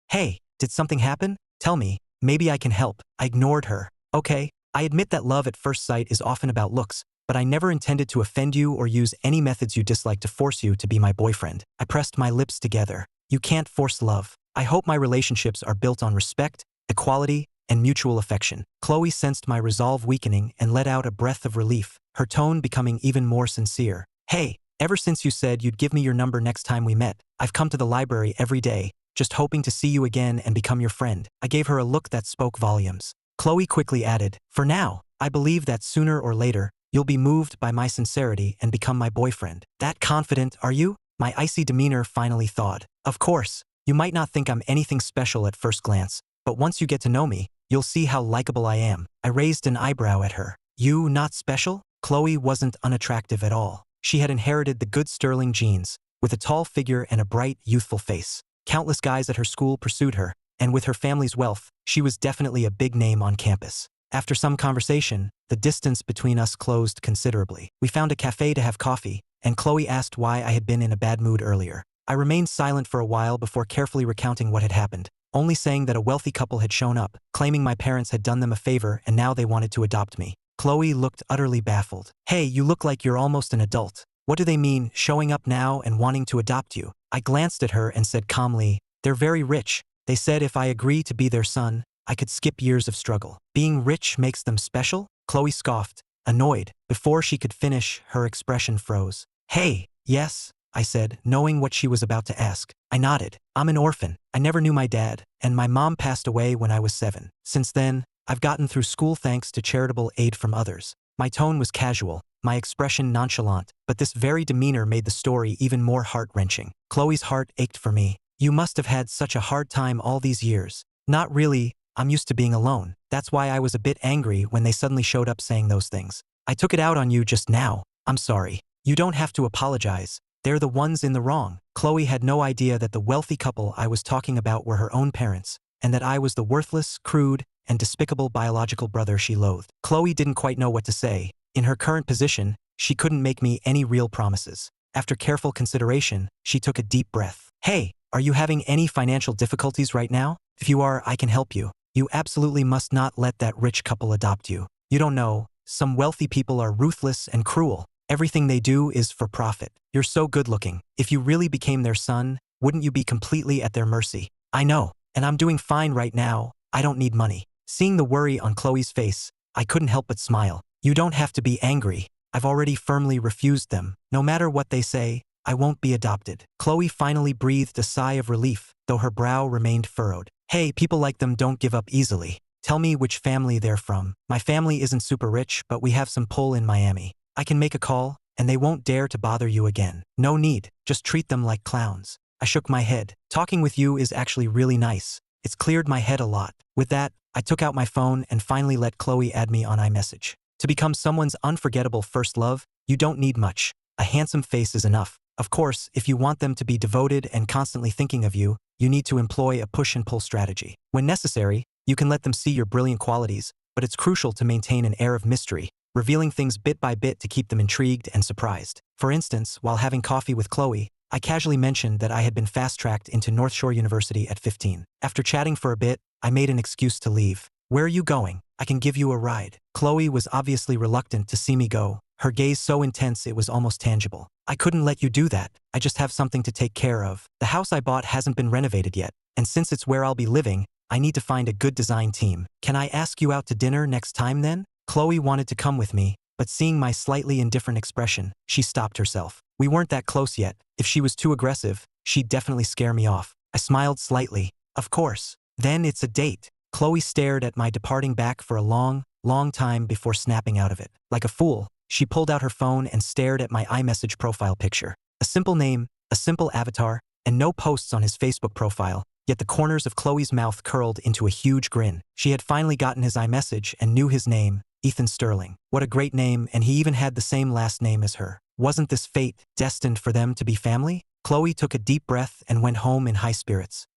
Hey, did something happen? Tell me, maybe I can help. I ignored her. Okay, I admit that love at first sight is often about looks, but I never intended to offend you or use any methods you dislike to force you to be my boyfriend. I pressed my lips together. You can't force love. I hope my relationships are built on respect, equality, and mutual affection. Chloe sensed my resolve weakening and let out a breath of relief, her tone becoming even more sincere. Hey, ever since you said you'd give me your number next time we met, I've come to the library every day, just hoping to see you again and become your friend. I gave her a look that spoke volumes. Chloe quickly added, for now, I believe that sooner or later, you'll be moved by my sincerity and become my boyfriend. That confident, are you? My icy demeanor finally thawed. Of course, you might not think I'm anything special at first glance, but once you get to know me, you'll see how likable I am. I raised an eyebrow at her. You not special? Chloe wasn't unattractive at all. She had inherited the good sterling genes, with a tall figure and a bright, youthful face. Countless guys at her school pursued her, and with her family's wealth, she was definitely a big name on campus. After some conversation, the distance between us closed considerably. We found a cafe to have coffee, and Chloe asked why I had been in a bad mood earlier. I remained silent for a while before carefully recounting what had happened, only saying that a wealthy couple had shown up, claiming my parents had done them a favor and now they wanted to adopt me. Chloe looked utterly baffled. Hey, you look like you're almost an adult. What do they mean, showing up now and wanting to adopt you? I glanced at her and said calmly, they're very rich. They said if I agree to be their son, I could skip years of struggle. Being rich makes them special? Chloe scoffed, annoyed. Before she could finish, her expression froze. Hey, yes, I said, knowing what she was about to ask. I nodded. I'm an orphan. I never knew my dad, and my mom passed away when I was 7. Since then, I've gotten through school thanks to charitable aid from others. My tone was casual, my expression nonchalant, but this very demeanor made the story even more heart-wrenching. Chloe's heart ached for me. You must have had such a hard time all these years. Not really, I'm used to being alone. That's why I was a bit angry when they suddenly showed up saying those things. I took it out on you just now. I'm sorry. You don't have to apologize. They're the ones in the wrong. Chloe had no idea that the wealthy couple I was talking about were her own parents, and that I was the worthless, crude, and despicable biological brother she loathed. Chloe didn't quite know what to say. In her current position, she couldn't make me any real promises. After careful consideration, she took a deep breath. Hey, are you having any financial difficulties right now? If you are, I can help you. You absolutely must not let that rich couple adopt you. You don't know, some wealthy people are ruthless and cruel. Everything they do is for profit. You're so good-looking. If you really became their son, wouldn't you be completely at their mercy? I know, and I'm doing fine right now. I don't need money. Seeing the worry on Chloe's face, I couldn't help but smile. You don't have to be angry. I've already firmly refused them. No matter what they say, I won't be adopted. Chloe finally breathed a sigh of relief, though her brow remained furrowed. Hey, people like them don't give up easily. Tell me which family they're from. My family isn't super rich, but we have some pull in Miami. I can make a call, and they won't dare to bother you again. No need, just treat them like clowns. I shook my head. Talking with you is actually really nice. It's cleared my head a lot. With that, I took out my phone and finally let Chloe add me on iMessage. To become someone's unforgettable first love, you don't need much. A handsome face is enough. Of course, if you want them to be devoted and constantly thinking of you, you need to employ a push and pull strategy. When necessary, you can let them see your brilliant qualities, but it's crucial to maintain an air of mystery, revealing things bit by bit to keep them intrigued and surprised. For instance, while having coffee with Chloe, I casually mentioned that I had been fast-tracked into North Shore University at 15. After chatting for a bit, I made an excuse to leave. Where are you going? I can give you a ride. Chloe was obviously reluctant to see me go, her gaze so intense it was almost tangible. I couldn't let you do that. I just have something to take care of. The house I bought hasn't been renovated yet, and since it's where I'll be living, I need to find a good design team. Can I ask you out to dinner next time then? Chloe wanted to come with me, but seeing my slightly indifferent expression, she stopped herself. We weren't that close yet. If she was too aggressive, she'd definitely scare me off. I smiled slightly. Of course. Then it's a date. Chloe stared at my departing back for a long time before snapping out of it. Like a fool, she pulled out her phone and stared at my iMessage profile picture. A simple name, a simple avatar, and no posts on his Facebook profile, yet the corners of Chloe's mouth curled into a huge grin. She had finally gotten his iMessage and knew his name, Ethan Sterling. What a great name, and he even had the same last name as her. Wasn't this fate, destined for them to be family? Chloe took a deep breath and went home in high spirits.